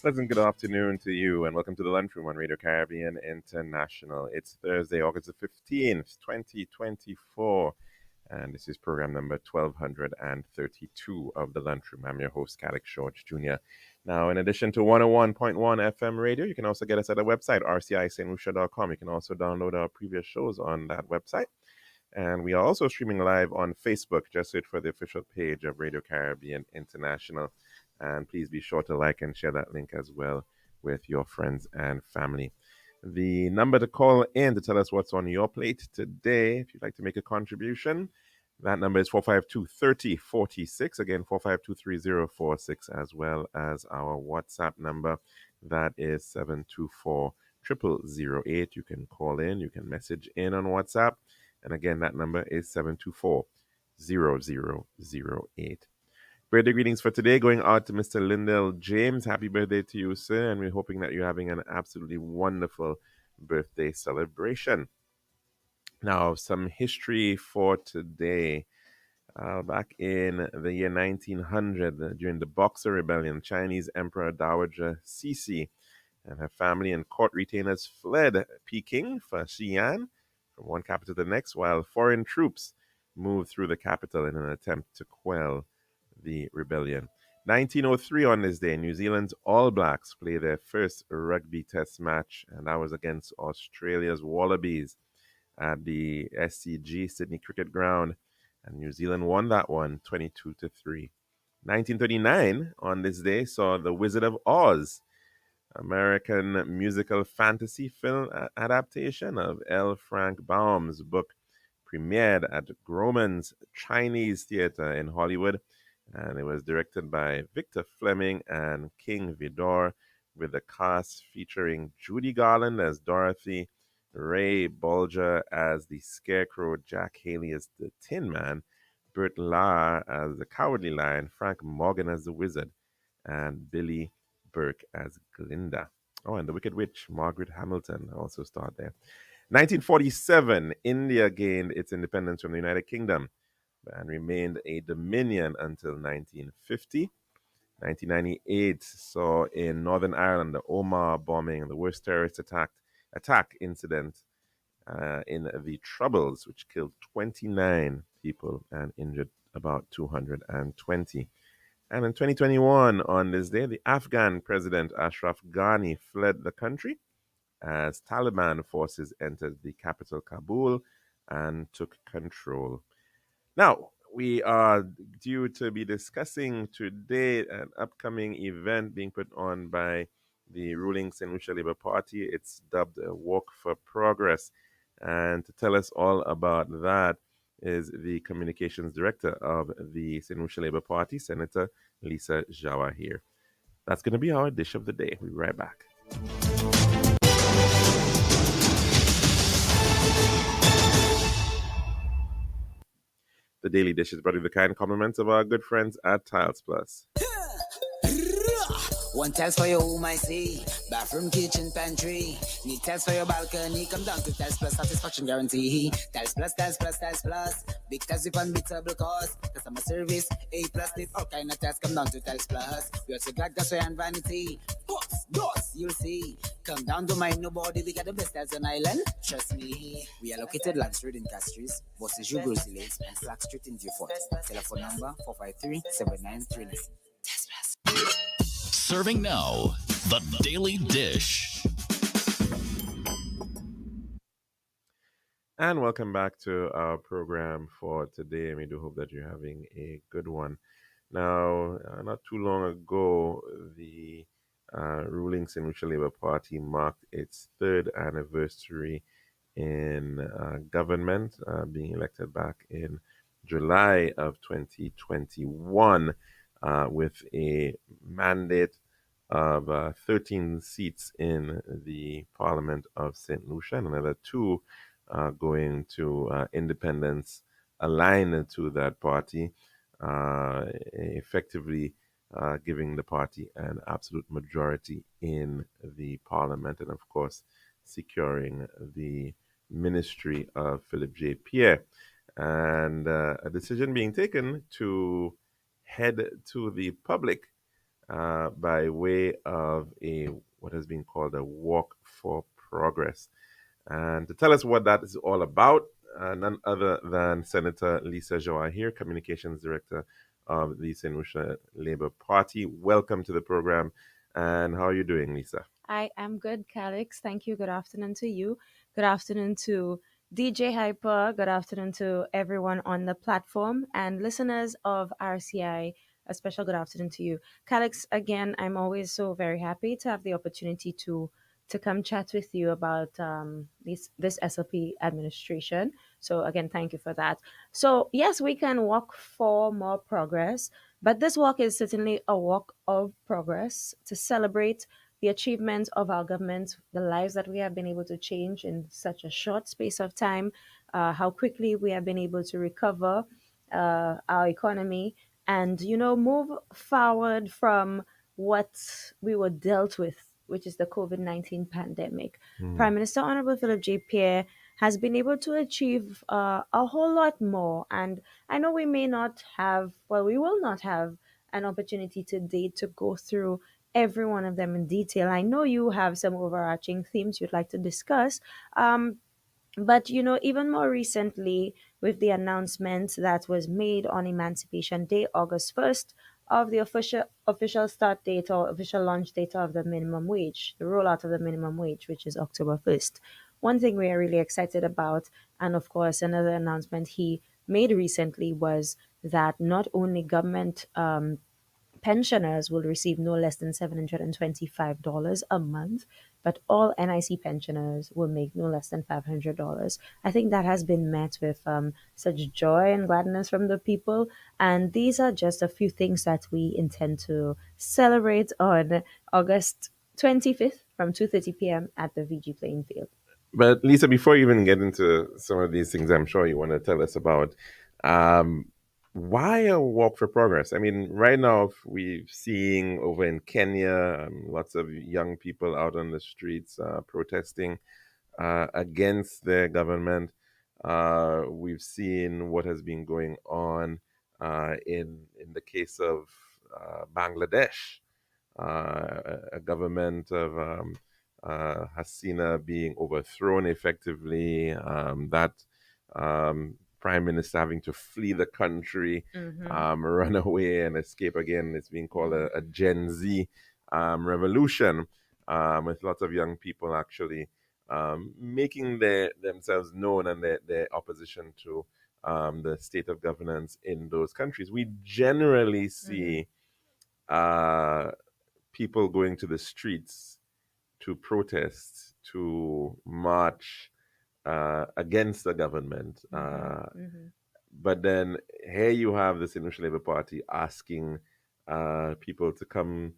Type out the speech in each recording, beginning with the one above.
Pleasant good afternoon to you, and welcome to the Lunchroom on Radio Caribbean International. It's Thursday, August the 15th, 2024, and this is program number 1232 of the Lunchroom. I'm your host, Calix George Jr. Now, in addition to 101.1 FM radio, you can also get us at our website, rcistlucia.com. You can also download our previous shows on that website. And we are also streaming live on Facebook. Just search for the official page of Radio Caribbean International. And please be sure to like and share that link as well with your friends and family. The number to call in to tell us what's on your plate today, if you'd like to make a contribution, that number is 452-3046. Again, 452-3046, as well as our WhatsApp number. That is 724-0008. You can call in, you can message in on WhatsApp. And again, that number is 724-0008. Birthday greetings for today going out to Mr. Lindell James. Happy birthday to you, sir. And we're hoping that you're having an absolutely wonderful birthday celebration. Now, some history for today. Back in the year 1900, during the Boxer Rebellion, Chinese Emperor Dowager Cixi and her family and court retainers fled Peking for Xi'an from one capital to the next, while foreign troops moved through the capital in an attempt to quell the rebellion. 1903 on this day, New Zealand's All Blacks play their first rugby test match, and that was against Australia's Wallabies at the SCG Sydney Cricket Ground, and New Zealand won that one 22-3. 1939 on this day saw The Wizard of Oz, American musical fantasy film adaptation of L. Frank Baum's book, premiered at Grauman's Chinese Theater in Hollywood, and it was directed by Victor Fleming and King Vidor, with the cast featuring Judy Garland as Dorothy, Ray Bolger as the Scarecrow, Jack Haley as the Tin Man, Burt Lahr as the Cowardly Lion, Frank Morgan as the Wizard, and Billy Burke as Glinda. Oh, and the Wicked Witch, Margaret Hamilton, also starred there. 1947, India gained its independence from the United Kingdom and remained a dominion until 1950. 1998 saw in Northern Ireland the Omagh bombing, the worst terrorist attack incident in the Troubles, which killed 29 people and injured about 220. And in 2021, on this day, the Afghan president Ashraf Ghani fled the country as Taliban forces entered the capital Kabul and took control. Now, we are due to be discussing today an upcoming event being put on by the ruling St. Lucia Labour Party. It's dubbed Walk for Progress. And to tell us all about that is the communications director of the St. Lucia Labour Party, Senator Lisa Jawa here. That's going to be our dish of the day. We'll be right back. The Daily Dish is brought to you with the kind compliments of our good friends at Tiles Plus. One tiles for your home, I see. Bathroom, kitchen, pantry. Need tiles for your balcony. Come down to Tiles Plus, satisfaction guarantee. Tiles Plus, Tiles Plus, Tiles Plus. Big tiles with unbeatable cost. Customer service, A+. Need all kind of tiles. Come down to Tiles Plus. We also got gasway and vanity. Books, doors, you'll see. Come down, don't mind nobody. We got the best tiles on island. Trust me. We are located Land Street in Castries, Bosses Jugos Lanes, and Flag Street in Beaufort. Telephone number 453-7939. Tiles Plus. Serving now, the Daily Dish. And welcome back to our program for today. We do hope that you're having a good one. Now, not too long ago, the ruling St. Lucia Labour Party marked its third anniversary in government, being elected back in July of 2021. With a mandate of 13 seats in the Parliament of St. Lucia, and another 2 going to independents aligned to that party, effectively giving the party an absolute majority in the Parliament, and of course securing the ministry of Philip J. Pierre. And a decision being taken to head to the public by way of a what has been called a Walk for Progress. And to tell us what that is all about, none other than Senator Lisa Joa here, Communications Director of the St. Lucia Labour Party. Welcome to the program. And how are you doing, Lisa? I am good, Calix. Thank you. Good afternoon to you. Good afternoon to DJ Hyper. Good afternoon to everyone on the platform and listeners of RCI. A special good afternoon to you, Calix. Again, I'm always so very happy to have the opportunity to come chat with you about this SLP administration. So again, thank you for that. So yes, we can walk for more progress, but this walk is certainly a walk of progress to celebrate the achievements of our government, the lives that we have been able to change in such a short space of time, how quickly we have been able to recover our economy, and move forward from what we were dealt with, which is the COVID-19 pandemic. Hmm. Prime Minister Honorable Philip J. Pierre has been able to achieve a whole lot more, and I know we may not have, well, we will not have an opportunity today to go through every one of them in detail. I know you have some overarching themes you'd like to discuss. But even more recently, with the announcement that was made on Emancipation Day, August 1st, of the official start date or official launch date of the minimum wage, the rollout of the minimum wage, which is October 1st. One thing we are really excited about, and of course, another announcement he made recently was that not only government pensioners will receive no less than $725 a month, but all NIC pensioners will make no less than $500. I think that has been met with such joy and gladness from the people. And these are just a few things that we intend to celebrate on August 25th from 2:30 p.m. at the VG playing field. But Lisa, before you even get into some of these things, I'm sure you want to tell us about um, why a walk for progress. I mean, right now we're seeing over in Kenya lots of young people out on the streets protesting against their government. We've seen what has been going on in the case of Bangladesh, a government of Hasina being overthrown effectively, that prime minister having to flee the country, Mm-hmm. run away and escape again. It's being called a Gen Z revolution, with lots of young people actually making themselves known and their opposition to the state of governance in those countries. We generally Mm-hmm. see uh, people going to the streets to protest, to march against the government. Mm-hmm. Mm-hmm. But then here you have the Sinusha Labour Party asking people to come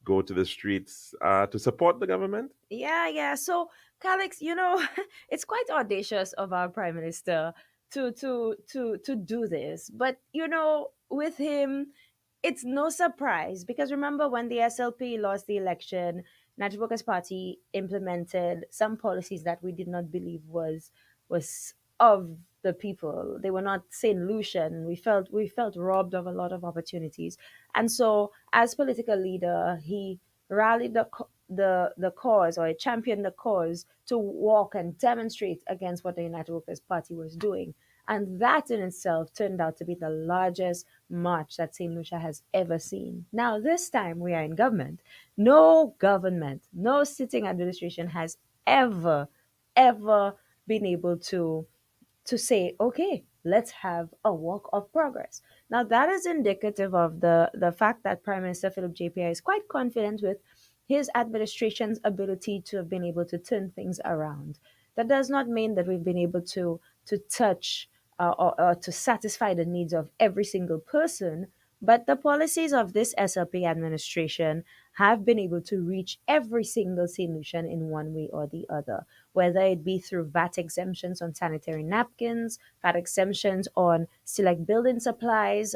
go to the streets to support the government. Yeah, yeah. So, Calix, it's quite audacious of our prime minister to do this. But with him, it's no surprise because remember when the SLP lost the election, National Workers Party implemented some policies that we did not believe was of the people. They were not Saint Lucian. We felt robbed of a lot of opportunities, and so as political leader, he rallied the cause or championed the cause to walk and demonstrate against what the United Workers Party was doing. And that in itself turned out to be the largest march that St. Lucia has ever seen. Now, this time we are in government. No government, no sitting administration has ever been able to say, okay, let's have a walk of progress. Now, that is indicative of the fact that Prime Minister Philip JPI is quite confident with his administration's ability to have been able to turn things around. That does not mean that we've been able to touch or to satisfy the needs of every single person, but the policies of this SLP administration have been able to reach every single solution in one way or the other, whether it be through VAT exemptions on sanitary napkins, VAT exemptions on select building supplies,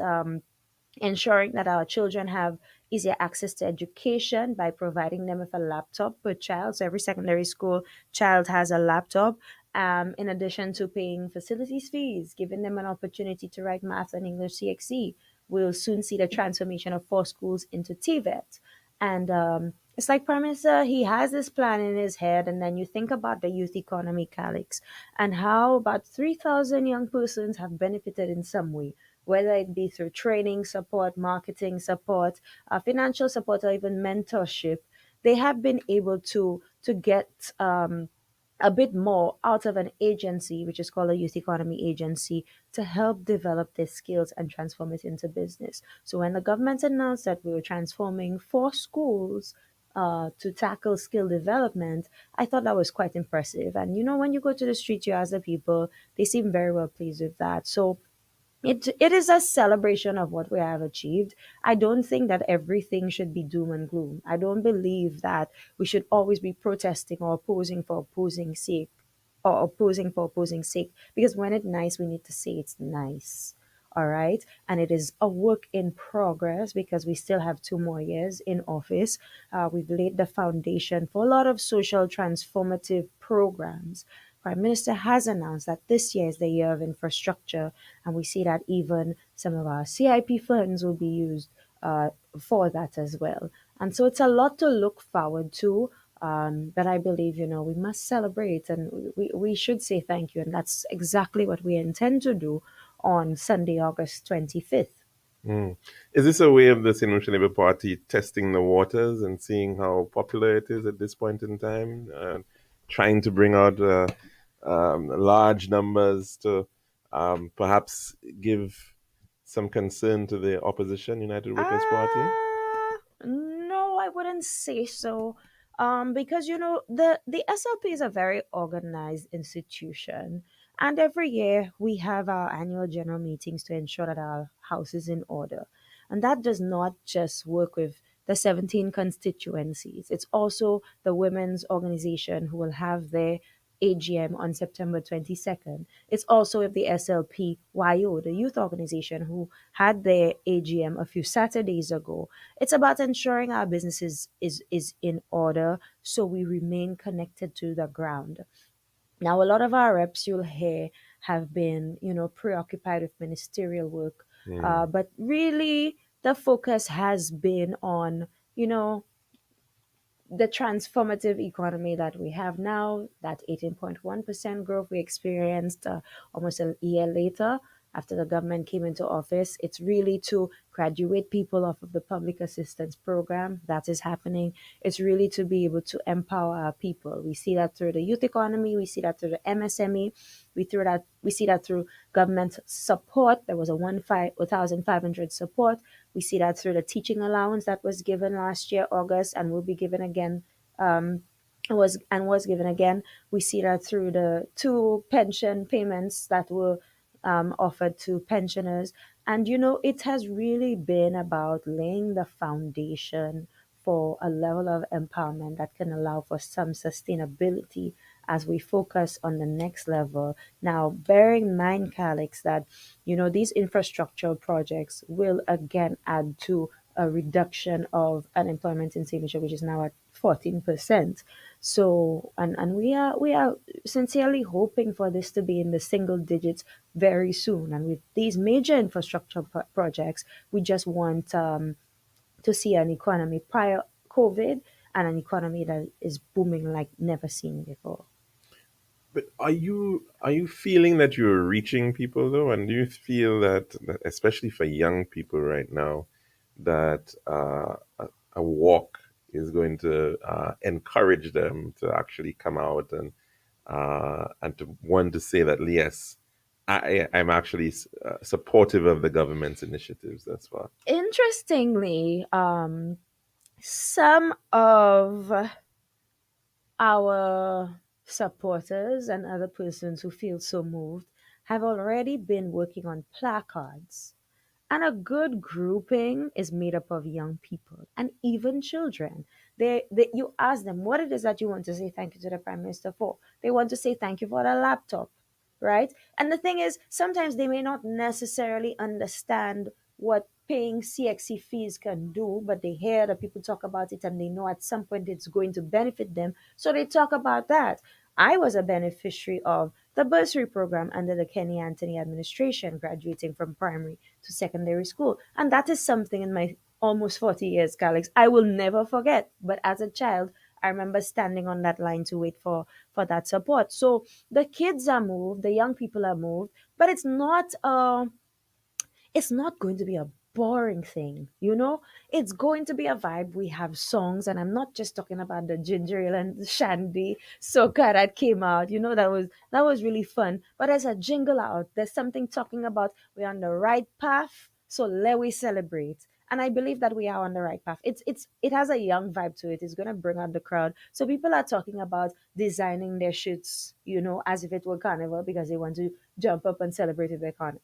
ensuring that our children have easier access to education by providing them with a laptop per child. So every secondary school child has a laptop. In addition to paying facilities fees, giving them an opportunity to write math and English CXC, we'll soon see the transformation of four schools into TVET. And it's like Prime Minister, he has this plan in his head, and then you think about the youth economy, Calix, and how about 3,000 young persons have benefited in some way, whether it be through training support, marketing support, financial support, or even mentorship. They have been able to get a bit more out of an agency, which is called a youth economy agency, to help develop their skills and transform it into business. So when the government announced that we were transforming four schools to tackle skill development, I thought that was quite impressive. And when you go to the street, you ask the people, they seem very well pleased with that. So it is a celebration of what we have achieved. I don't think that everything should be doom and gloom. I don't believe that we should always be protesting or opposing for opposing sake or opposing for opposing sake. Because when it's nice, we need to say it's nice. All right. And it is a work in progress because we still have 2 more years in office. We've laid the foundation for a lot of social transformative programs. Prime Minister has announced that this year is the year of infrastructure, and we see that even some of our CIP funds will be used for that as well. And so it's a lot to look forward to. But I believe, we must celebrate and we should say thank you. And that's exactly what we intend to do on Sunday, August 25th. Mm. Is this a way of the Sinusha Labour Party testing the waters and seeing how popular it is at this point in time, trying to bring out large numbers to perhaps give some concern to the opposition, United Workers' Party? No, I wouldn't say so. Because the SLP is a very organized institution, and every year we have our annual general meetings to ensure that our house is in order, and that does not just work with the 17 constituencies. It's also the women's organization who will have their AGM on September 22nd. It's also with the SLPYO, the youth organization, who had their AGM a few Saturdays ago. It's about ensuring our businesses is in order so we remain connected to the ground. Now, a lot of our reps you'll hear have been, preoccupied with ministerial work, Mm. but really the focus has been on, you know, the transformative economy that we have now, that 18.1% growth we experienced almost a year later after the government came into office. It's really to graduate people off of the public assistance program. That is happening. It's really to be able to empower our people. We see that through the youth economy, we see that through the MSME, we see that through government support. There was a 1,500 support. We see that through the teaching allowance that was given last year, August, and will be given again. Was given again. We see that through the two pension payments that were offered to pensioners. And it has really been about laying the foundation for a level of empowerment that can allow for some sustainability as we focus on the next level. Now, bearing in mind, Calix, that these infrastructural projects will again add to a reduction of unemployment in St. Lucia, which is now at 14%. So, and we are sincerely hoping for this to be in the single digits very soon. And with these major infrastructure projects, we just want to see an economy prior COVID and an economy that is booming like never seen before. But are you feeling that you're reaching people though, and do you feel that especially for young people right now, that a walk is going to encourage them to actually come out and to want to say that yes, I'm actually supportive of the government's initiatives thus far. Interestingly, some of our supporters and other persons who feel so moved have already been working on placards. And a good grouping is made up of young people and even children. You ask them what it is that you want to say thank you to the Prime Minister for. They want to say thank you for the laptop, right? And the thing is, sometimes they may not necessarily understand what paying CXC fees can do, but they hear the people talk about it and they know at some point it's going to benefit them. So they talk about that. I was a beneficiary of the bursary program under the Kenny Anthony administration, graduating from primary to secondary school. And that is something in my almost 40 years, Calix, I will never forget. But as a child, I remember standing on that line to wait for that support. So the kids are moved, the young people are moved, but it's not going to be a boring thing, you know? It's going to be a vibe. We have songs, and I'm not just talking about the ginger ale and the shandy soca that came out. You know, that was really fun. But as a jingle out, there's something talking about we're on the right path, so let we celebrate. And I believe that we are on the right path. It has a young vibe to it. It's gonna bring out the crowd. So people are talking about designing their shirts, as if it were carnival because they want to jump up and celebrate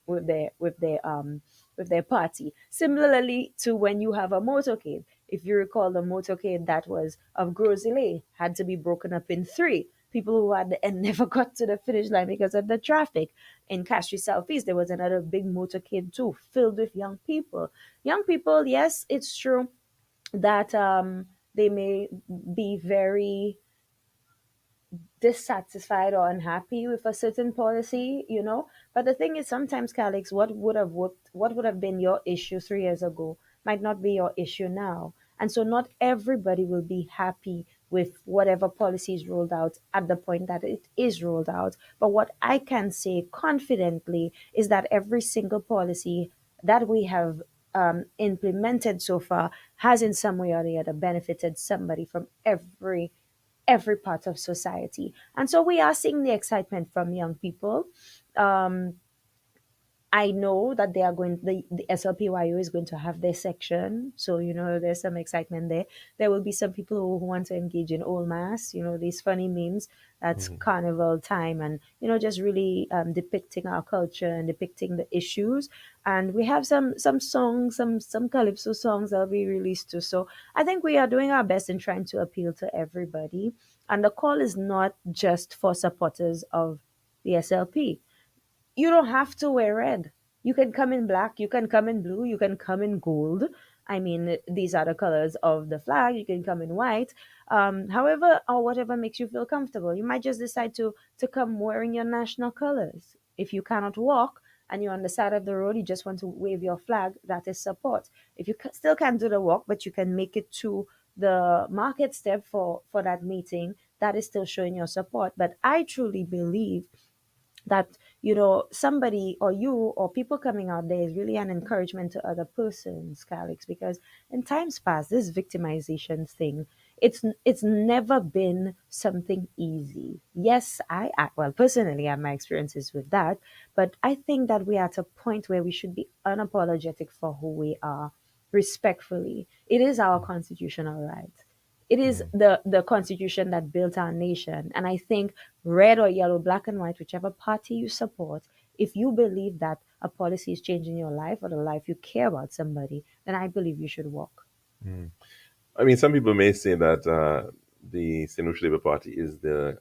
with their party. Similarly to when you have a motorcade, if you recall, the motorcade that was of Groselay had to be broken up in three. People who had and never got to the finish line because of the traffic. In Castries Southeast, there was another big motorcade too, filled with young people. Young people, yes, it's true that they may be very dissatisfied or unhappy with a certain policy. But the thing is, sometimes, Calix, what would have been your issue 3 years ago might not be your issue now. And so not everybody will be happy with whatever policy is rolled out at the point that it is rolled out. But what I can say confidently is that every single policy that we have implemented so far has in some way or the other benefited somebody from every part of society. And so we are seeing the excitement from young people. Um, I know that the SLPYO is going to have their section. So, there's some excitement there. There will be some people who want to engage in old mass, these funny memes. That's Mhm. carnival time and, just really depicting our culture and depicting the issues. And we have some songs, some calypso songs that'll be released too. So I think we are doing our best in trying to appeal to everybody. And the call is not just for supporters of the SLP. You don't have to wear red. You can come in black, you can come in blue, you can come in gold. I mean, these are the colors of the flag. You can come in white. However, or whatever makes you feel comfortable. You might just decide to come wearing your national colors. If you cannot walk and you're on the side of the road, you just want to wave your flag, that is support. If you still can't do the walk, but you can make it to the market step for that meeting, that is still showing your support. But I truly believe that somebody or you or people coming out there is really an encouragement to other persons, Calix, because in times past this victimization thing, it's never been something easy. Yes, well, personally I have my experiences with that, but I think that we are at a point where we should be unapologetic for who we are, respectfully. It is our constitutional right. It is Mhm. the constitution that built our nation. And I think red or yellow, black and white, whichever party you support, if you believe that a policy is changing your life or the life you care about somebody, then I believe you should walk. Mm. I mean, some people may say that the Sinus Labour Party is the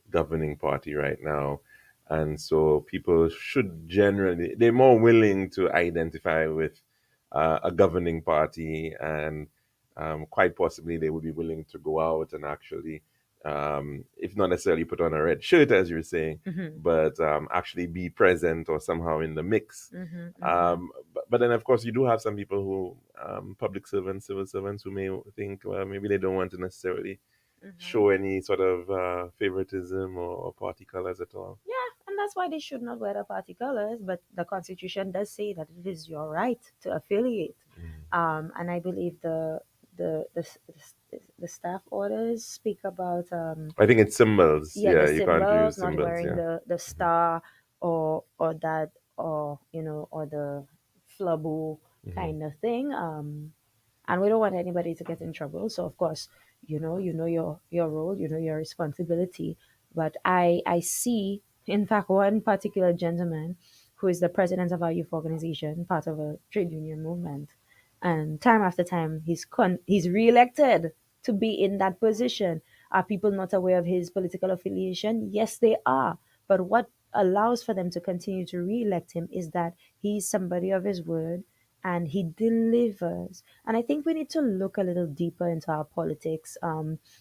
governing party right now. And so people should generally, they're more willing to identify with a governing party, and quite possibly they would be willing to go out and actually, if not necessarily put on a red shirt, as you're saying, Mm-hmm. but actually be present or somehow in the mix. Mm-hmm. Mm-hmm. But then, of course, you do have some people who, public servants, civil servants, who may think, well, maybe they don't want to necessarily Mm-hmm. show any sort of favoritism or party colors at all. Yeah, and that's why they should not wear the party colors. But the Constitution does say that it is your right to affiliate. Mm. And I believe the staff orders speak about I think it's symbols. yeah, the Yeah, you can't symbols, use not symbols. wearing Yeah. the star or that or the flaboo Hmm. kind of thing. And we don't want anybody to get in trouble. So of course, you know your role, you know your responsibility. But I see, in fact, one particular gentleman who is the president of our youth organization, part of a trade union movement, and time after time he's reelected to be in that position. Are people not aware of his political affiliation? Yes, they are. But what allows for them to continue to re-elect him is that he's somebody of his word. and he delivers. And I think we need to look a little deeper into our politics.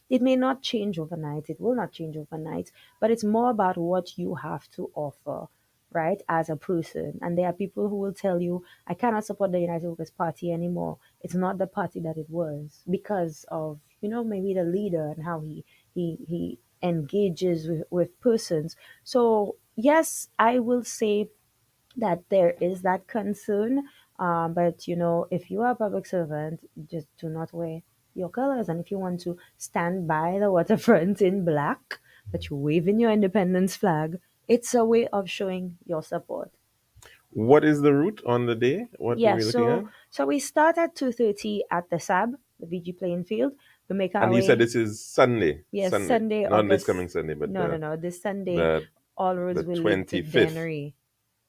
It may not change overnight, it will not change overnight, but it's more about what you have to offer, right, as a person. And there are people who will tell you, I cannot support the United Workers' Party anymore. It's not the party that it was because of, maybe the leader and how he engages with persons. So yes, I will say that there is that concern. But if you are a public servant, just do not wear your colors. And if you want to stand by the waterfront in black, but you're waving your independence flag, it's a way of showing your support. What is the route on the day? What are Yeah, we looking at? so we start at 2:30 at the SAB, the VG playing field. We make our And you said way. this is Sunday. Yes, Sunday. Sunday, Not this August. coming Sunday, but No, no, no. This Sunday, the all the roads will lead to 25th. Dennery.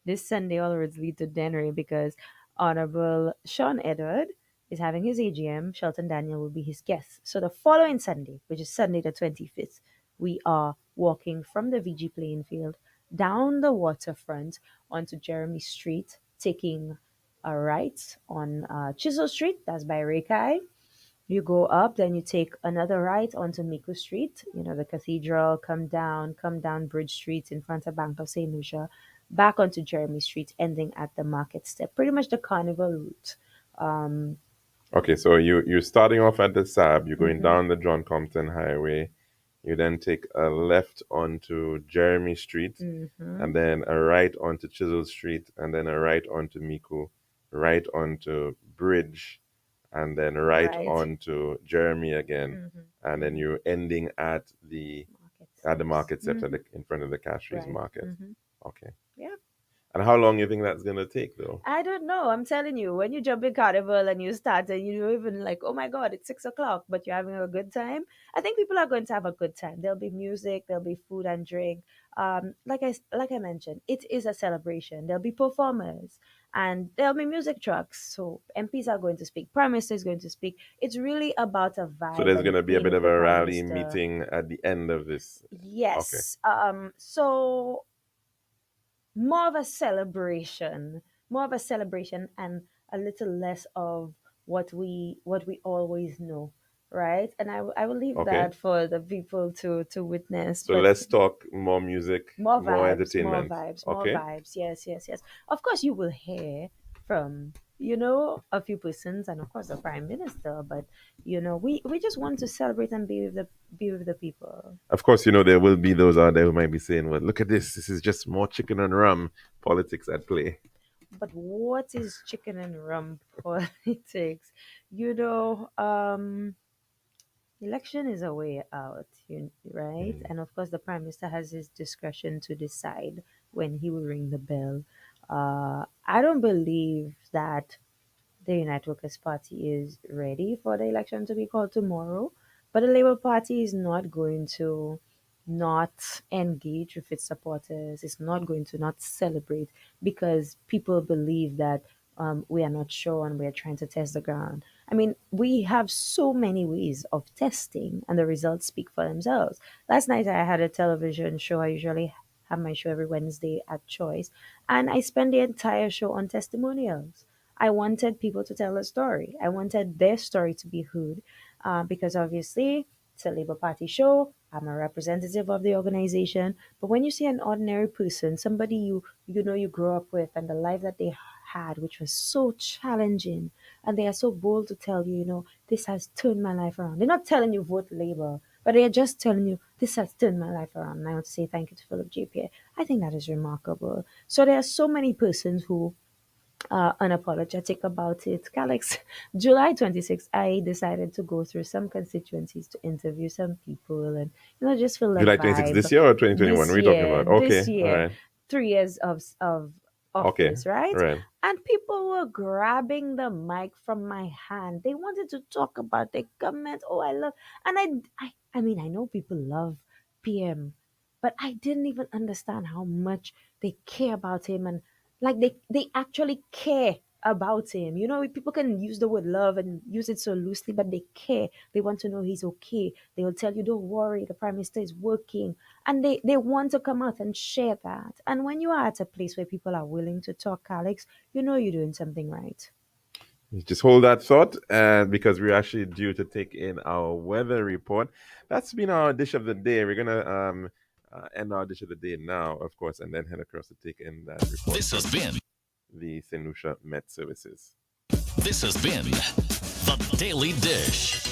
This Sunday, all roads lead to Dennery because Honorable Sean Edward is having his AGM. Shelton Daniel will be his guest. So the following Sunday, which is Sunday the 25th, we are walking from the VG playing field down the waterfront onto Jeremy Street, taking a right on Chisel Street, that's by Rekai. You go up, then you take another right onto Miku Street, the cathedral, come down Bridge Street in front of Bank of St. Lucia, back onto Jeremy Street, ending at the market step. Pretty much the carnival route. Um, Okay, so you're starting off at the SAB, you're going mhm, down the John Compton Highway, you then take a left onto Jeremy Street, mhm. and then a right onto Chisel Street, and then a right onto Miku, right onto Bridge, and then right Right. onto Jeremy again, Mhm, and then mhm. you're ending at the Market steps. market steps in front of the Castries Right. Market. Okay. Yeah. And how long you think that's gonna take though? I don't know. I'm telling you, when you jump in carnival and you start and you're even like, oh my god, it's 6 o'clock, but you're having a good time. I think people are going to have a good time. There'll be music, there'll be food and drink. Like I mentioned, it is a celebration. There'll be performers and there'll be music trucks. So MPs are going to speak. Prime Minister is going to speak. It's really about a So vibe there's and gonna be a being bit with of the a Prime rally Minister. meeting at the end of this. Okay. Yes. So more of a celebration, and a little less of what we always know, right? And I will leave Okay. that for the people to witness. So But let's talk more music, more more vibes, more entertainment. vibes, more Okay. vibes. Yes, yes, yes. Of course, you will hear from a few persons, and of course the prime minister. But we just want to celebrate and be with the people. Of course, there will be those out there who might be saying, well, look at this. This is just more chicken and rum politics at play. But what is chicken and rum politics? You know, um, Election is a way out, right? Mm. And of course, the prime minister has his discretion to decide when he will ring the bell. I don't believe that the United Workers' Party is ready for the election to be called tomorrow, but the Labour Party is not going to not engage with its supporters. It's not going to not celebrate because people believe that we are not sure and we are trying to test the ground. I mean, we have so many ways of testing, and the results speak for themselves. Last night, I had a television show. I usually have my show every Wednesday at Choice, and I spent the entire show on testimonials. I wanted people to tell a story. I wanted their story to be heard because obviously it's a Labour Party show. I'm a representative of the organization. But when you see an ordinary person, somebody you grew up with, and the life that they had, which was so challenging, and they are so bold to tell you, this has turned my life around. They're not telling you vote Labour, but they are just telling you this has turned my life around. And I want to say thank you to Philip JP. I think that is remarkable. So there are so many persons who unapologetic about it. Alex, July 26th, I decided to go through some constituencies to interview some people and, just feel the July 26th vibe this year or 2021? What this are we talking year, about? this Okay. All year, right. 3 years of Okay. office, right? Right. And people were grabbing the mic from my hand. They wanted to talk about the government. Oh, I love, and I mean, I know people love PM, but I didn't even understand how much they care about him and like they actually care about him. People can use the word love and use it so loosely, but they care. They want to know he's okay. They will tell you, don't worry, the prime minister is working. And they want to come out and share that. And when you are at a place where people are willing to talk, Alex, you're doing something right. Just hold that thought, and because we're actually due to take in our weather report, that's been our dish of the day. We're gonna end our dish of the day now, of course, and then head across to take in that report This has from been the St. Lucia Met Services. this has been the Daily Dish.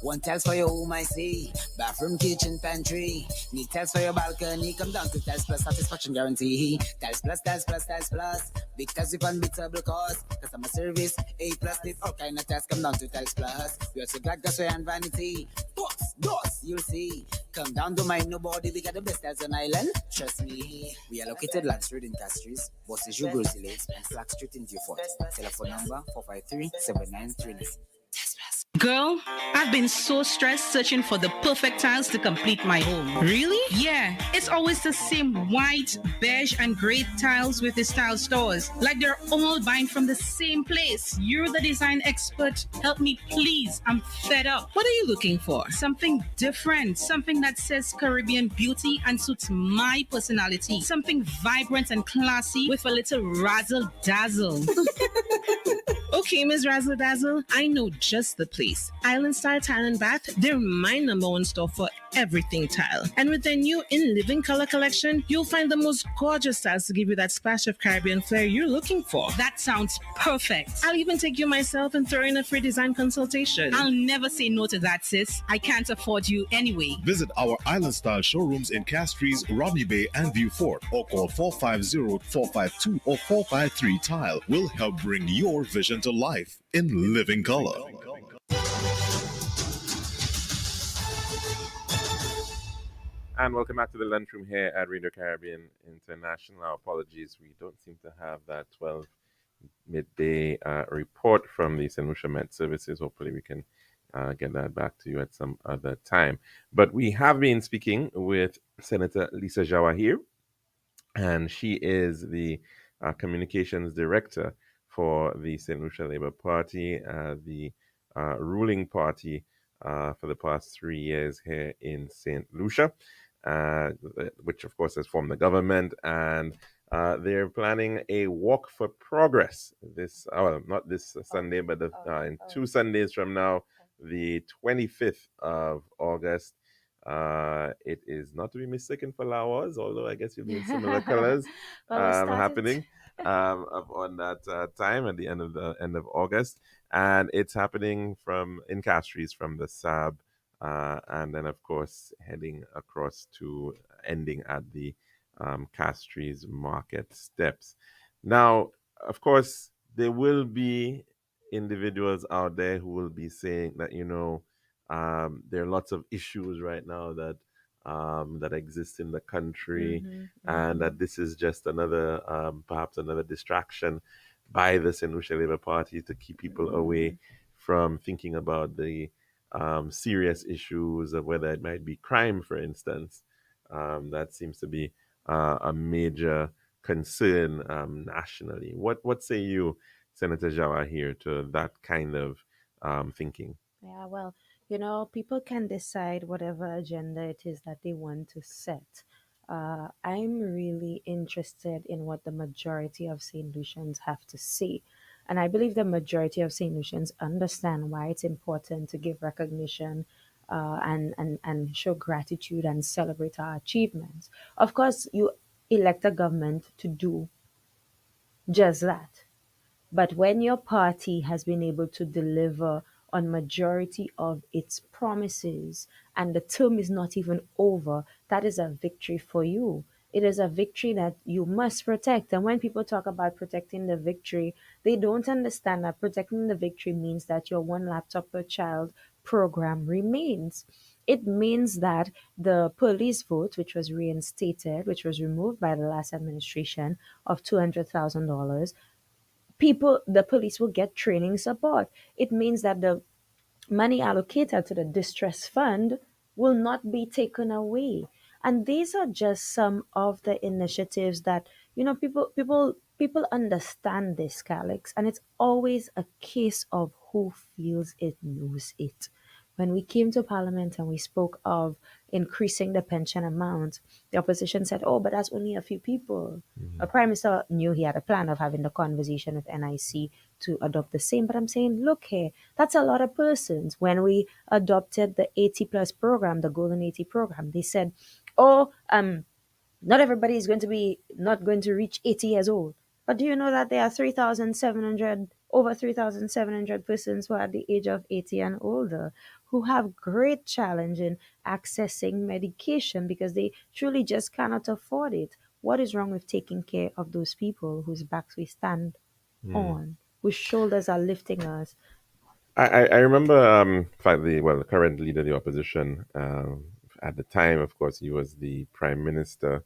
One tiles for your home, I see. Bathroom, kitchen, pantry. Need tiles for your balcony. Come down to Tiles Plus satisfaction guarantee. Tiles Plus, Tiles Plus, Tiles Plus. Big tiles with unbeatable cost. Customer service, A plus. Need all kind of tiles. Come down to Tiles Plus. We also got gasway and vanity. Books, doors, you'll see. Come down to my nobody. We got the best tiles on island. Trust me. We are located Land Street in Castries, Bosses, Jubilee Lakes, and Flag Street in Viewfort. Telephone number 453-7939. Girl, I've been so stressed searching for the perfect tiles to complete my home. Really? Yeah, it's always the same white, beige, and gray tiles with the style stores. Like they're all buying from the same place. You're the design expert. Help me, please. I'm fed up. What are you looking for? Something different. Something that says Caribbean beauty and suits my personality. Something vibrant and classy with a little razzle dazzle. Okay, Ms. Razzle Dazzle, I know just the place. Island Style Tile and Bath, they're my number one store for everything tile. And with their new In Living Color collection, you'll find the most gorgeous styles to give you that splash of Caribbean flair you're looking for. That sounds perfect. I'll even take you myself and throw in a free design consultation. I'll never say no to that, sis. I can't afford you anyway. Visit our Island Style showrooms in Castries, Robbie Bay, and Viewfort, or call 450-452 or 453 Tile. We'll help bring your vision to life in living color. And welcome back to the lunchroom here at Radio Caribbean International. Our apologies, we don't seem to have that 12 midday report from the St. Lucia Met Services. Hopefully, we can get that back to you at some other time. But we have been speaking with Senator Lisa Jawa here, and she is the communications director for the St. Lucia Labour Party, the ruling party for the past 3 years here in St. Lucia, uh, which of course has formed the government, and they're planning a walk for progress this, well, not this Sunday, but in 2 Sundays from now, the 25th of August. It is not to be mistaken for Lawas, although I guess you'll be in similar colors Well, we started. happening on that time at the end of August, and it's happening from in Castries from the SAB, and then of course heading across to ending at the Castries Market Steps. Now, of course, there will be individuals out there who will be saying that there are lots of issues right now that exist in the country, Mm-hmm, and mm-hmm, that this is just another perhaps another distraction by the St. Lucia Labour Party to keep people mm-hmm. away from thinking about the serious issues of whether it might be crime, for instance. That seems to be a major concern nationally. What say you, Senator Jawa, here to that kind of thinking? Yeah, well, people can decide whatever agenda it is that they want to set. I'm really interested in what the majority of St. Lucians have to say. And I believe the majority of St. Lucians understand why it's important to give recognition and show gratitude and celebrate our achievements. Of course, you elect a government to do just that. But when your party has been able to deliver on majority of its promises and the term is not even over, that is a victory for you. It is a victory that you must protect. And when people talk about protecting the victory, they don't understand that protecting the victory means that your one laptop per child program remains. It means that the police vote, which was reinstated, which was removed by the last administration of $200,000, the police will get training support. It means that the money allocated to the distress fund will not be taken away. And these are just some of the initiatives that people understand this, Calix, and it's always a case of who feels it knows it. When we came to Parliament and we spoke of increasing the pension amount. The opposition said, oh, but that's only a few people. A Mhm. prime minister knew he had a plan of having the conversation with NIC to adopt the same. But I'm saying, look here, that's a lot of persons. When we adopted the 80 plus program, the Golden 80 program, they said, oh, not everybody is going to be not going to reach 80 years old. But do you know that there are 3,700, over 3,700 persons who are at the age of 80 and older who have great challenge in accessing medication because they truly just cannot afford it? What is wrong with taking care of those people whose backs we stand Mm. on, whose shoulders are lifting us? I remember, in fact, the current leader of the opposition, at the time, of course, he was the prime minister,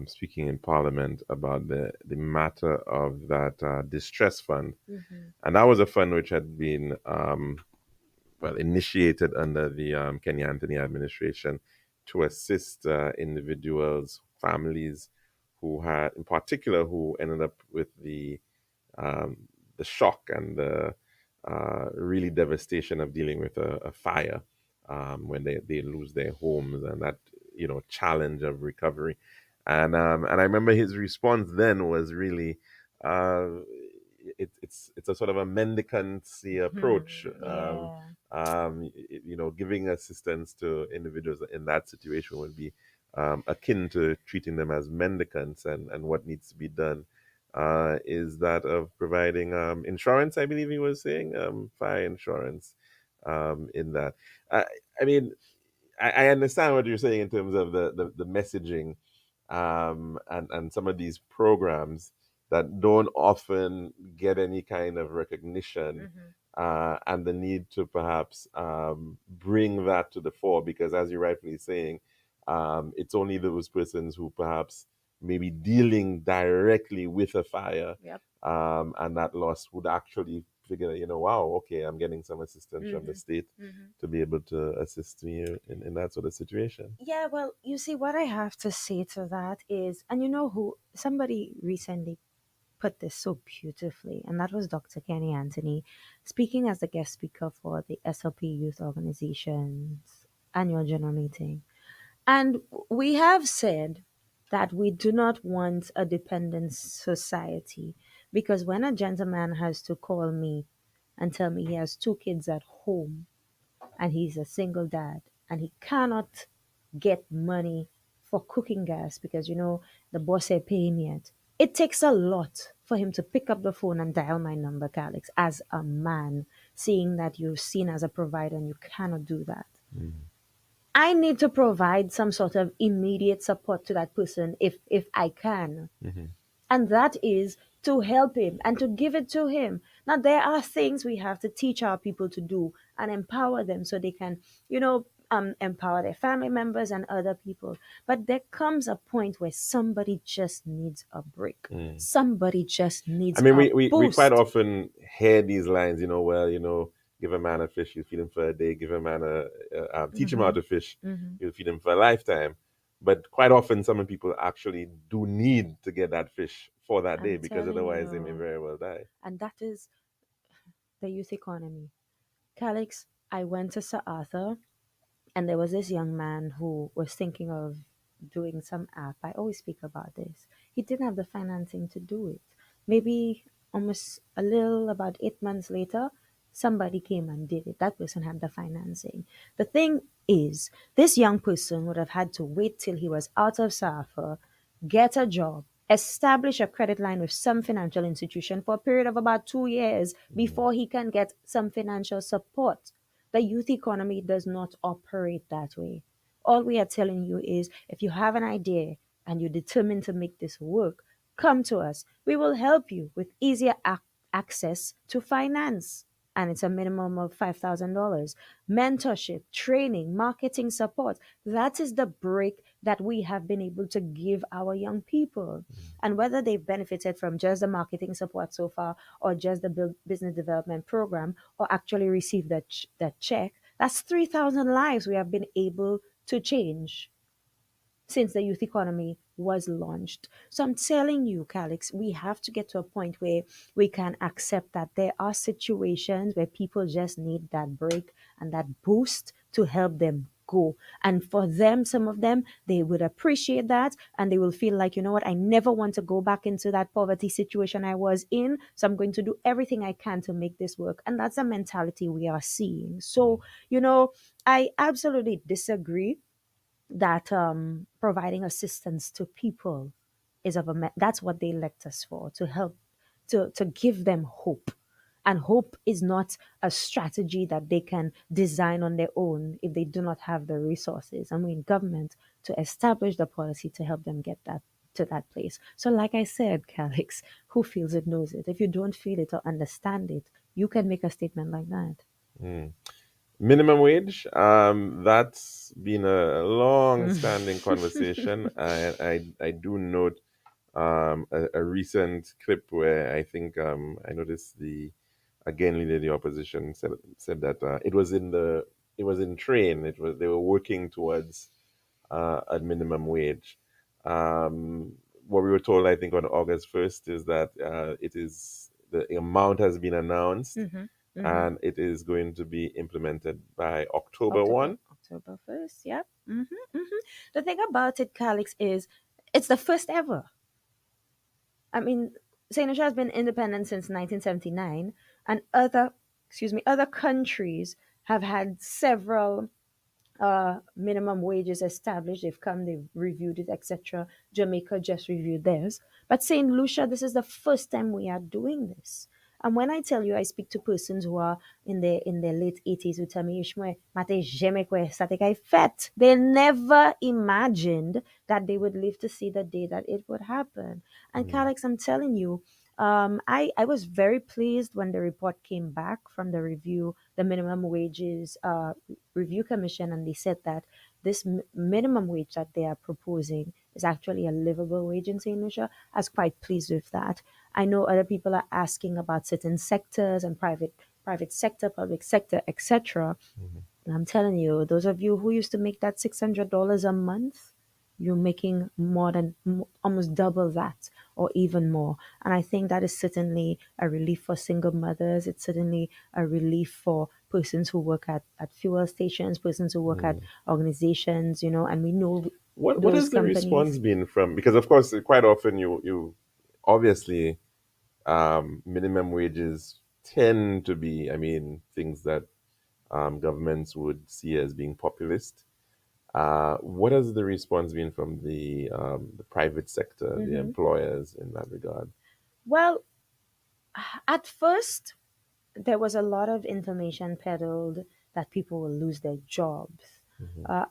speaking in Parliament about the matter of that distress fund, Mm-hmm. and that was a fund which had been initiated under the Kenya Anthony administration to assist individuals, families who had, in particular, who ended up with um, the shock and the really devastation of dealing with a fire, when they lose their homes, and that, challenge of recovery. And I remember his response then was really, uh, it's a sort of a mendicancy approach, Yeah. giving assistance to individuals in that situation would be akin to treating them as mendicants, and what needs to be done is that of providing insurance. I believe he was saying, fire insurance, in that. I, I mean, I understand what you're saying in terms of the messaging, and some of these programs that don't often get any kind of recognition, Mm-hmm. and the need to perhaps bring that to the fore, because, as you're rightfully saying, it's only those persons who perhaps maybe dealing directly with a fire, Yep. and that loss would actually figure, wow, okay, I'm getting some assistance from the Mm-hmm. state Mm-hmm. to be able to assist me in that sort of situation. Yeah, well, you see, what I have to say to that is, and you know who, somebody recently put this so beautifully, and that was Dr. Kenny Anthony, speaking as the guest speaker for the SLP Youth Organization's annual general meeting. And we have said that we do not want a dependent society because when a gentleman has to call me and tell me he has two kids at home and he's a single dad and he cannot get money for cooking gas because the boss ain't paying yet. It takes a lot for him to pick up the phone and dial my number, Calix, as a man, seeing that you're seen as a provider and you cannot do that. Mm. I need to provide some sort of immediate support to that person if I can. Mhm. And that is to help him and to give it to him. Now, there are things we have to teach our people to do and empower them so they can, empower their family members and other people. But there comes a point where somebody just needs a break. Mm. Somebody just I needs mean, a we quite boost. often hear these lines, give a man a fish, you feed him for a day. Give a man teach him how Hmm. to fish, Hmm. you'll feed him for a lifetime. But quite often, some people actually do need to get that fish for that day, I'm because telling otherwise they may you. very well die. And that is the youth economy. Calix, I went to Sir Arthur. And there was this young man who was thinking of doing some app. I always speak about this. He didn't have the financing to do it. Maybe almost a little about 8 months later, somebody came and did it. That person had the financing. The thing is, this young person would have had to wait till he was out of SAFA, get a job, establish a credit line with some financial institution for a period of about 2 years Mm. before he can get some financial support. The youth economy does not operate that way. All we are telling you is if you have an idea and you're determined to make this work, come to us. We will help you with easier access to finance. And it's a minimum of $5,000. Mentorship, training, marketing support. That is the break that we have been able to give our young people. And whether they've benefited from just the marketing support so far or just the business development program or actually received that check, that's 3,000 lives we have been able to change since the youth economy was launched. So I'm telling you, Calix, we have to get to a point where we can accept that there are situations where people just need that break and that boost to help them go. And for them, some of them, they would appreciate that, and they will feel like, you know what, I never want to go back into that poverty situation I was in. So I'm going to do everything I can to make this work. And that's a mentality we are seeing. So, I absolutely disagree that providing assistance to people is that's what they elect us for, to help, to give them hope. And hope is not a strategy that they can design on their own if they do not have the resources, and we in government to establish the policy to help them get that to that place. So like I said, Calix, who feels it knows it. If you don't feel it or understand it, you can make a statement like that. Mm. Minimum wage, that's been a long-standing conversation. I do note a recent clip where I think I noticed the again leader of the opposition said that it was in train. It was they were working towards a minimum wage. What we were told, I think, on August 1st is that the amount has been announced Mm-hmm. Mm-hmm. and it is going to be implemented by October October 1. October 1st. Yeah. The thing about it, Calix, is it's the first ever. I mean, St. Lucia has been independent since 1979, and other countries have had several minimum wages established. They've come, they've reviewed it, etc. Jamaica just reviewed theirs. But St. Lucia, this is the first time we are doing this. And when I tell you, I speak to persons who are in their late 80s who tell me, "Ishmael, mate jamais kwe sa te kai fet." They never imagined that they would live to see the day that it would happen. And Calix, I'm telling you, I was very pleased when the report came back from the minimum wages review commission, and they said that this minimum wage that they are proposing is actually a livable wage in St. Lucia. I was quite pleased with that. I know other people are asking about certain sectors and private sector, public sector, etc. And I'm telling you, those of you who used to make that $600 a month, you're making more than almost double that or even more. And I think that is certainly a relief for single mothers. It's certainly a relief for persons who work at fuel stations, persons who work at organizations, and we know What those has the response companies. been from? Because of course, quite often you obviously minimum wages tend to be, I mean, things that governments would see as being populist. What has the response been from the private sector, the Mhm. employers in that regard? Well, at first, there was a lot of information peddled that people will lose their jobs.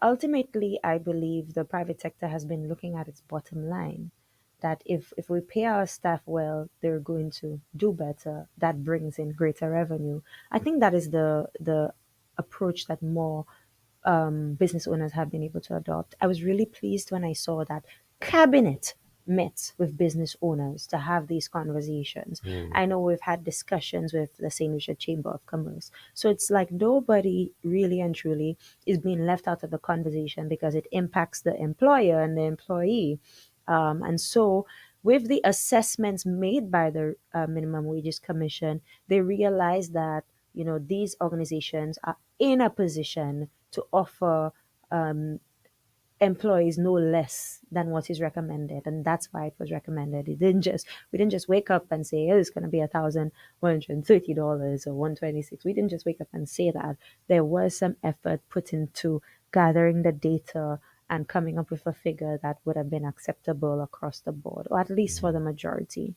Ultimately, I believe the private sector has been looking at its bottom line. That if we pay our staff well, they're going to do better. That brings in greater revenue. I think that is the approach that more business owners have been able to adopt. I was really pleased when I saw that cabinet met with business owners to have these conversations. Mm. I know we've had discussions with the St. Lucia Chamber of Commerce. So it's like nobody really and truly is being left out of the conversation because it impacts the employer and the employee. And so with the assessments made by the Minimum Wages Commission, they realized that these organizations are in a position to offer employees no less than what is recommended, and that's why it was recommended. We didn't just wake up and say, oh, it's going to be $1,130 or 126. We didn't just wake up and say that. There was some effort put into gathering the data and coming up with a figure that would have been acceptable across the board, or at least for the majority.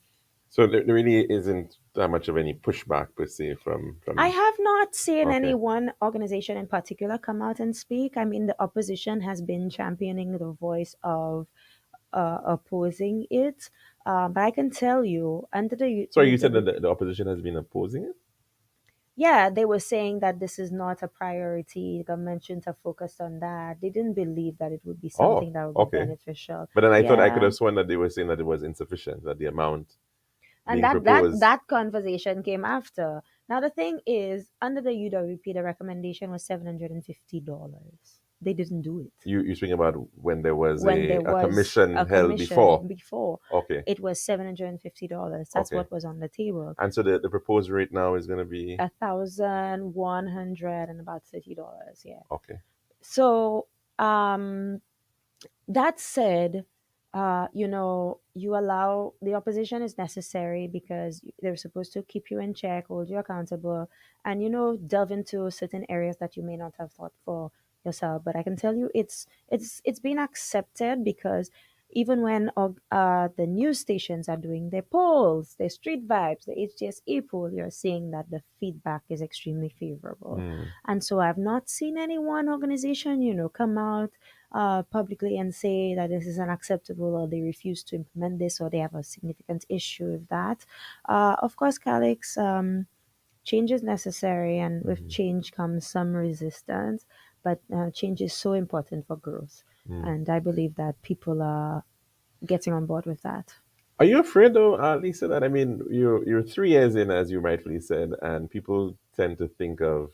So there really isn't that much of any pushback per se I from. have not seen any Okay. one organization in particular come out and speak. I mean, the opposition has been championing the voice of opposing it. But I can tell you, under the Sorry, you said that the opposition has been opposing it. yeah, they were saying that this is not a priority. The government shouldn't have focused on that. They didn't believe that it would be Oh, something that would be okay. beneficial. But then I thought I could Yeah. have sworn that they were saying that it was insufficient, that the amount And being that proposed. that conversation came after. Now the thing is, under the UWP, the recommendation was $750. They didn't do it. You speaking about when there was When there a was commission a held commission before. before, Okay, it was $750. That's okay. what was on the table. And so the proposed rate now is going to be 1,100 and about $30. Yeah. okay. So, that said, you allow the opposition is necessary because they're supposed to keep you in check, hold you accountable, and delve into certain areas that you may not have thought for yourself. But I can tell you, it's been accepted because even when the news stations are doing their polls, their street vibes, the HTSE poll, you're seeing that the feedback is extremely favorable. Mm, And so I've not seen any one organization, come out publicly and say that this is unacceptable or they refuse to implement this or they have a significant issue with that. Of course, Calix, change is necessary, and with mhm, change comes some resistance, but change is so important for growth. mm. And I believe that people are getting on board with that. Are you afraid though, Lisa, that I mean you're 3 years in, as you rightfully said, and people tend to think of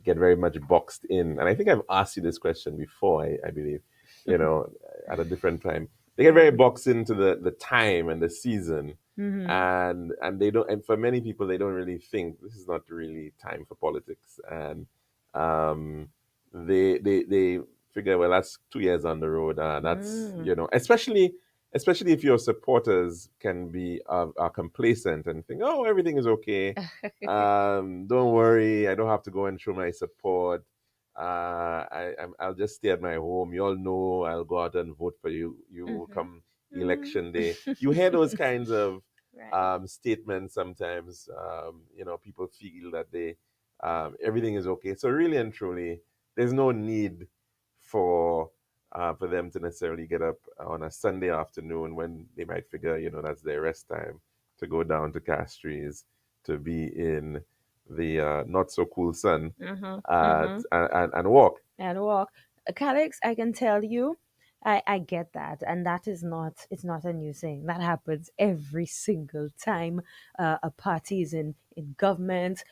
get very much boxed in. And I think I've asked you this question before, I believe, you know, at a different time. They get very Right. boxed into the time and the season. Mm-hmm. And they don't, and for many people they don't really think this is not really time for politics. And um they figure, well, that's 2 years on the road, that's, Mm. especially if your supporters can be are complacent and think, oh, everything is okay. Don't worry, I don't have to go and show my support. I'll just stay at my home. You all know I'll go out and vote for you. You Mm-hmm. come election day. You hear Mm-hmm. those kinds of Right. statements sometimes. People feel that everything is okay. So really and truly, there's no need for them to necessarily get up on a Sunday afternoon when they might figure, that's their rest time, to go down to Castries to be in the not so cool sun Mm-hmm. at, Mm-hmm. and walk. And walk. Calix, I can tell you, I get that. And that is not, it's not a new thing. That happens every single time a party is in government.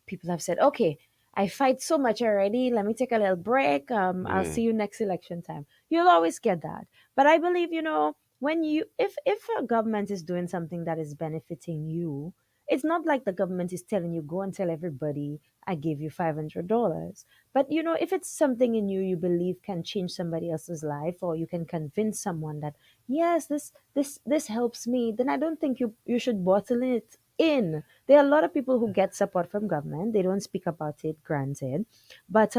People have said, okay, I fight so much already. Let me take a little break. I'll see Mm, you next election time. You'll always get that. But I believe, when if a government is doing something that is benefiting you, it's not like the government is telling you, go and tell everybody I gave you $500. But if it's something in you believe can change somebody else's life, or you can convince someone that yes, this helps me, then I don't think you should bottle it in. There are a lot of people who get support from government. They don't speak about it, granted. But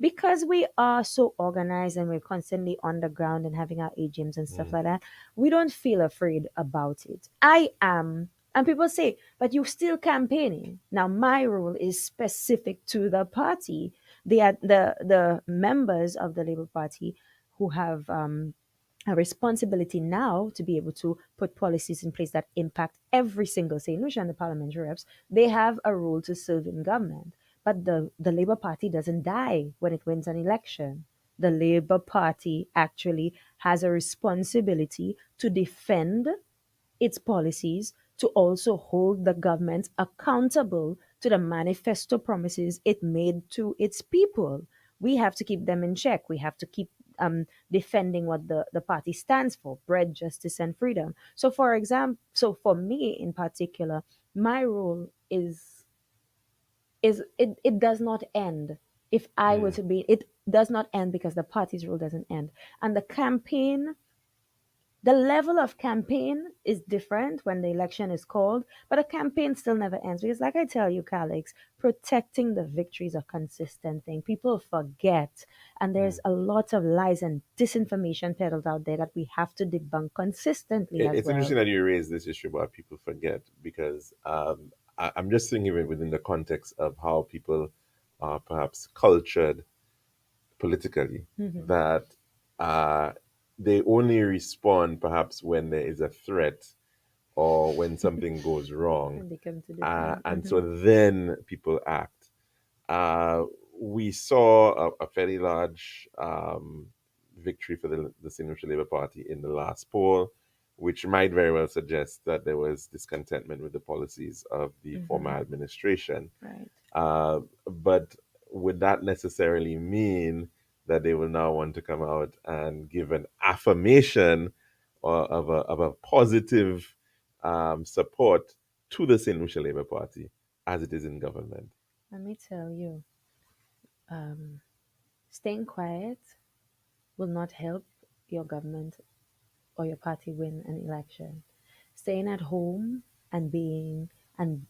because we are so organized and we're constantly on the ground and having our AGMs and stuff mm, like that, we don't feel afraid about it. I am. And people say, but you're still campaigning. Now, my role is specific to the party. The members of the Labour Party who have a responsibility now to be able to put policies in place that impact every single St. Lucia and the parliamentary reps, they have a role to serve in government. But the Labour Party doesn't die when it wins an election. The Labour Party actually has a responsibility to defend its policies, to also hold the government accountable to the manifesto promises it made to its people. We have to keep them in check. We have to keep defending what the party stands for: bread, justice, and freedom. So, for example, so for me in particular, my role is it does not end. If I were mm. to be, it does not end because the party's role doesn't end. And the level of campaign is different when the election is called, but a campaign still never ends because, like I tell you, Calix, protecting the victory is a consistent thing. People forget, and there's a lot of lies and disinformation peddled out there that we have to debunk consistently as It's well. interesting that you raise this issue about people forget, because I'm just thinking of it within the context of how people are perhaps cultured politically, Hmm. that uh, they only respond perhaps when there is a threat or when something goes wrong, And they come to defend. and so then people act. Uh, we saw a fairly large victory for the Sinatra Labour Party in the last poll, which might very well suggest that there was discontentment with the policies of the former Hmm. administration. Right. But would that necessarily mean that they will now want to come out and give an affirmation of a positive support to the St. Lucia Labour Party as it is in government? Let me tell you. Staying quiet will not help your government or your party win an election. Staying at home and being and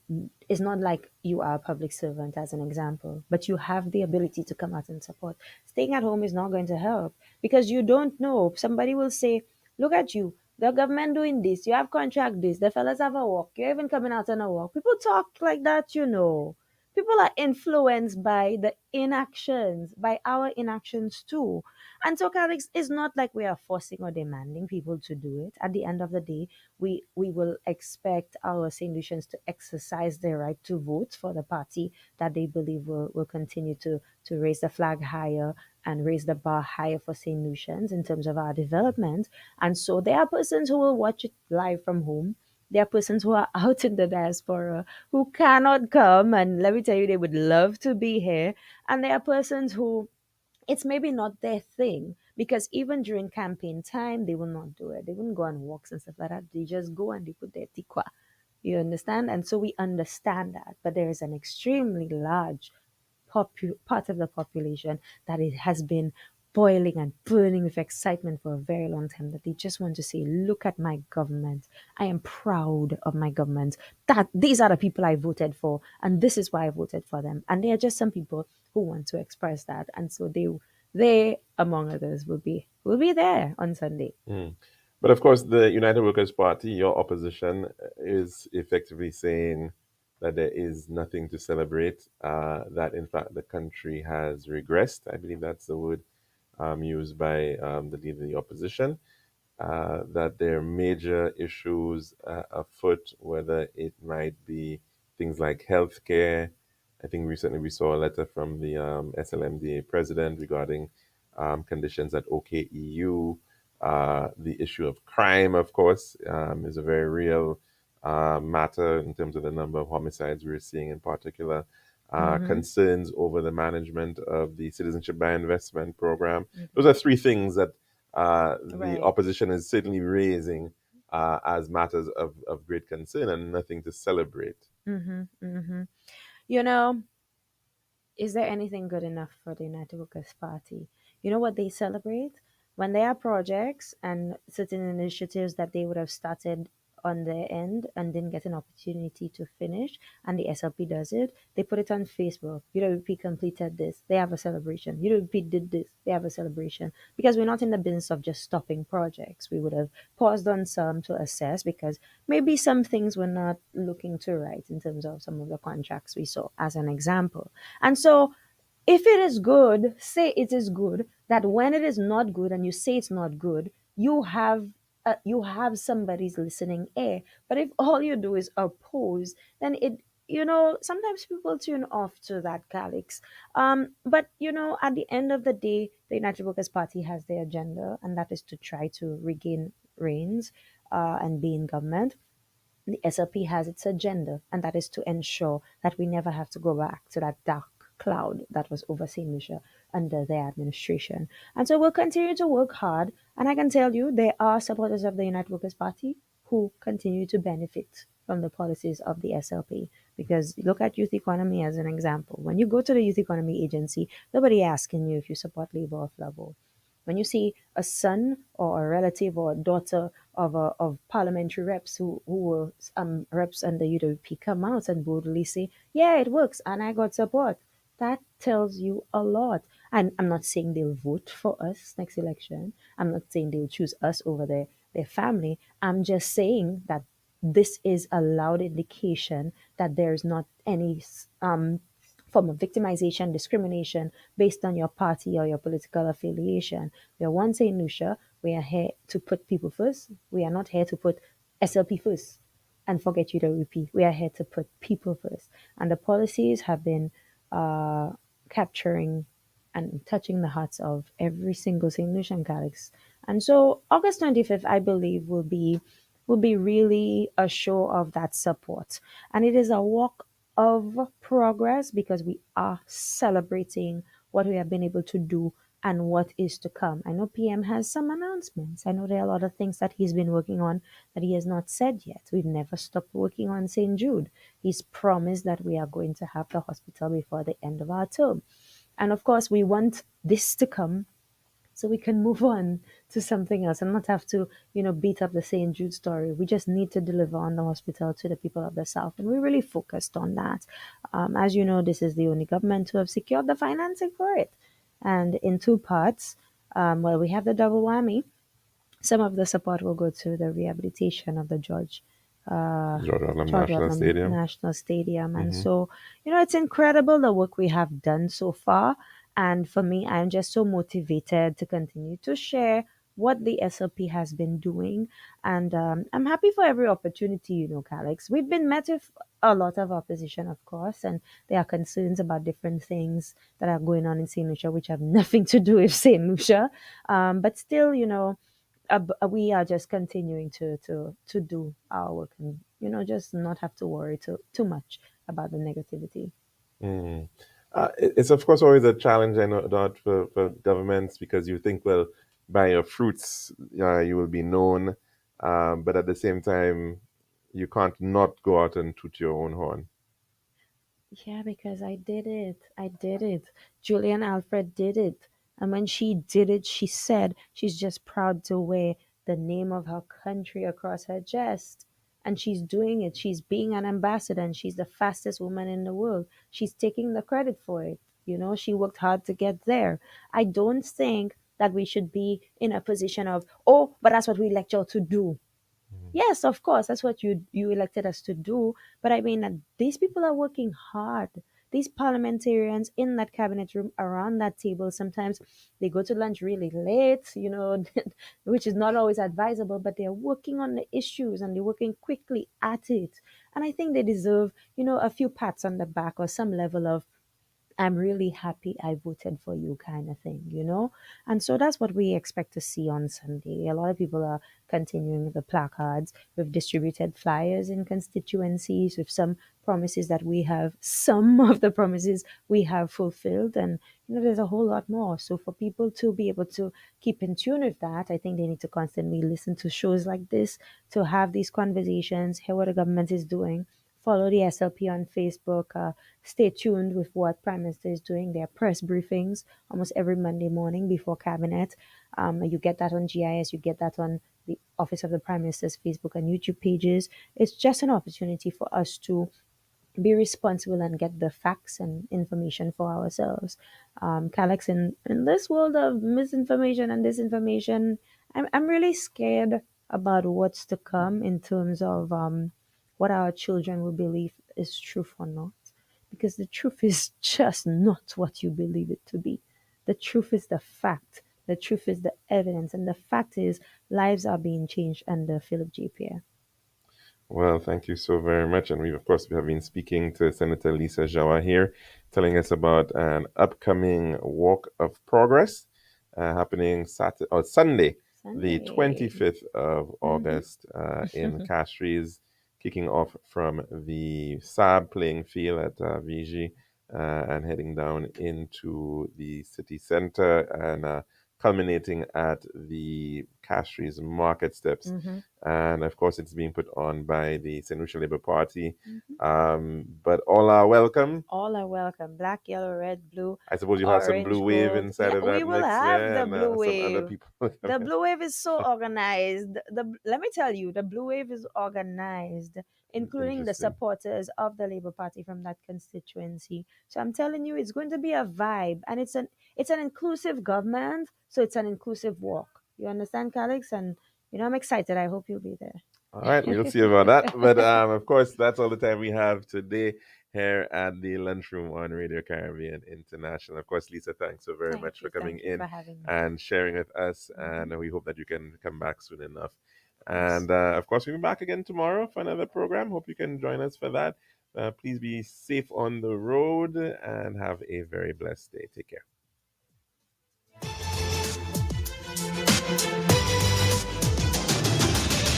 it's not like you are a public servant as an example, but you have the ability to come out and support. Staying at home is not going to help because you don't know. Somebody will say, look at you, the government doing this, you have contract this, the fellas have a walk, you're even coming out on a walk. People talk like that, you know. People are influenced by the inactions, by our inactions too. And so, Calix, it's not like we are forcing or demanding people to do it. At the end of the day, we will expect our St. Lucians to exercise their right to vote for the party that they believe will continue to raise the flag higher and raise the bar higher for St. Lucians in terms of our development. And so there are persons who will watch it live from home. There are persons who are out in the diaspora who cannot come, and let me tell you, they would love to be here. And there are persons who it's maybe not their thing because even during campaign time, they will not do it. They wouldn't go on walks and stuff like that. They just go and they put their tikwa. You understand? And so we understand that. But there is an extremely large part of the population that it has been boiling and burning with excitement for a very long time that they just want to say, look at my government. I am proud of my government. That these are the people I voted for, and this is why I voted for them. And there are just some people who want to express that. And so they among others will be there on Sunday. Mm. But of course, the United Workers' Party, your opposition, is effectively saying that there is nothing to celebrate, that in fact the country has regressed. I believe that's the word used by the leader of the opposition, that there are major issues afoot, whether it might be things like healthcare. I think recently we saw a letter from the SLMDA president regarding conditions at OKEU. The issue of crime, of course, is a very real matter in terms of the number of homicides we're seeing in particular. Mm-hmm. Concerns over the management of the Citizenship by Investment program. Those are three things that the Right. opposition is certainly raising as matters of great concern and nothing to celebrate. Mm-hmm. Mm-hmm. You know, is there anything good enough for the United Workers' Party? You know what they celebrate? When there are projects and certain initiatives that they would have started on their end and didn't get an opportunity to finish, and the SLP does it, they put it on Facebook. UWP completed this, they have a celebration. UWP did this, they have a celebration. Because we're not in the business of just stopping projects. We would have paused on some to assess because maybe some things were not looking to right in terms of some of the contracts we saw, as an example. And so, if it is good, say it is good. That when it is not good and you say it's not good, you have somebody's listening ear. But if all you do is oppose, then sometimes people tune off to that, Calix. But at the end of the day, the United Workers Party has their agenda, and that is to try to regain reigns and be in government. The SLP has its agenda, and that is to ensure that we never have to go back to that dark cloud that was over St. Lucia under their administration. And so we'll continue to work hard. And I can tell you, there are supporters of the United Workers' Party who continue to benefit from the policies of the SLP. Because look at youth economy as an example. When you go to the youth economy agency, nobody asking you if you support Labor or Flavo. When you see a son or a relative or a daughter of parliamentary reps who were reps under UWP come out and boldly say, yeah, it works and I got support, that tells you a lot. And I'm not saying they'll vote for us next election. I'm not saying they'll choose us over their family. I'm just saying that this is a loud indication that there's not any form of victimization, discrimination based on your party or your political affiliation. We are one St. Lucia. We are here to put people first. We are not here to put SLP first and forget UWP. We are here to put people first. And the policies have been capturing and touching the hearts of every single St. Lucian Catholics. And so August 25th, I believe, will be really a show of that support. And it is a walk of progress because we are celebrating what we have been able to do and what is to come. I know PM has some announcements. I know there are a lot of things that he's been working on that he has not said yet. We've never stopped working on St. Jude. He's promised that we are going to have the hospital before the end of our term. And of course, we want this to come so we can move on to something else and not have to, beat up the St. Jude story. We just need to deliver on the hospital to the people of the South. And we really focused on that. As you know, this is the only government to have secured the financing for it. And in two parts, well, we have the double whammy. Some of the support will go to the rehabilitation of the George Adam George National Watley Stadium. National Stadium. And Hmm. so, it's incredible the work we have done so far. And for me, I'm just so motivated to continue to share what the SLP has been doing. And I'm happy for every opportunity, Calix. We've been met with a lot of opposition, of course, and there are concerns about different things that are going on in St. Lucia, which have nothing to do with St. Lucia. But still, we are just continuing to do our work and just not have to worry too much about the negativity. Mm. It's of course always a challenge, I know, Dot, for governments because you think, well, by your fruits, you will be known, but at the same time, you can't not go out and toot your own horn. Yeah, because I did it. I did it. Julian Alfred did it. And when she did it, she said she's just proud to wear the name of her country across her chest. And she's doing it. She's being an ambassador and she's the fastest woman in the world. She's taking the credit for it. She worked hard to get there. I don't think that we should be in a position of, oh, but that's what we elect you to do. Yes, of course, that's what you elected us to do. But I mean, these people are working hard. These parliamentarians in that cabinet room around that table, sometimes they go to lunch really late, which is not always advisable, but they're working on the issues and they're working quickly at it. And I think they deserve, a few pats on the back or some level of I'm really happy I voted for you kind of thing. And so that's what we expect to see on Sunday. A lot of people are continuing with the placards. We've distributed flyers in constituencies with some promises that we have, some of the promises we have fulfilled. And, there's a whole lot more. So for people to be able to keep in tune with that, I think they need to constantly listen to shows like this, to have these conversations, hear what the government is doing, follow the SLP on Facebook. Stay tuned with what Prime Minister is doing. Their press briefings almost every Monday morning before cabinet. You get that on GIS. You get that on the Office of the Prime Minister's Facebook and YouTube pages. It's just an opportunity for us to be responsible and get the facts and information for ourselves. Calix, in this world of misinformation and disinformation, I'm really scared about what's to come in terms of what our children will believe is truth or not. Because the truth is just not what you believe it to be. The truth is the fact. The truth is the evidence. And the fact is, lives are being changed under Philip J. Pierre. Well, thank you so very much. And of course, we have been speaking to Senator Lisa Jawa here, telling us about an upcoming walk of progress happening Sunday, the Sunday. 25th of Hmm. August in Castries, kicking off from the SAB playing field at VG and heading down into the city center and culminating at the Castries market steps. Hmm. And of course, it's being put on by the St. Lucia Labour Party. Hmm. But all are welcome. All are welcome. Black, yellow, red, blue, I suppose you'll have some blue orange, wave gold. inside Yeah, of we that will mix have there, the and blue some other wave. people will come The in. blue wave is so organized. Let me tell you, the blue wave is organized, including the Interesting. supporters of the Labour Party from that constituency. So I'm telling you, it's going to be a vibe, and it's an inclusive government, so it's an inclusive walk. You understand, Calix? And I'm excited. I hope you'll be there. All right, we'll see about that. But of course, that's all the time we have today here at the Lunchroom on Radio Caribbean International. Of course, Lisa, thanks so very much for coming Thank you in for having me. and sharing with us. Hmm. And we hope that you can come back soon enough. Of course. And of course, we'll be back again tomorrow for another program. Hope you can join us for that. Please be safe on the road and have a very blessed day. Take care.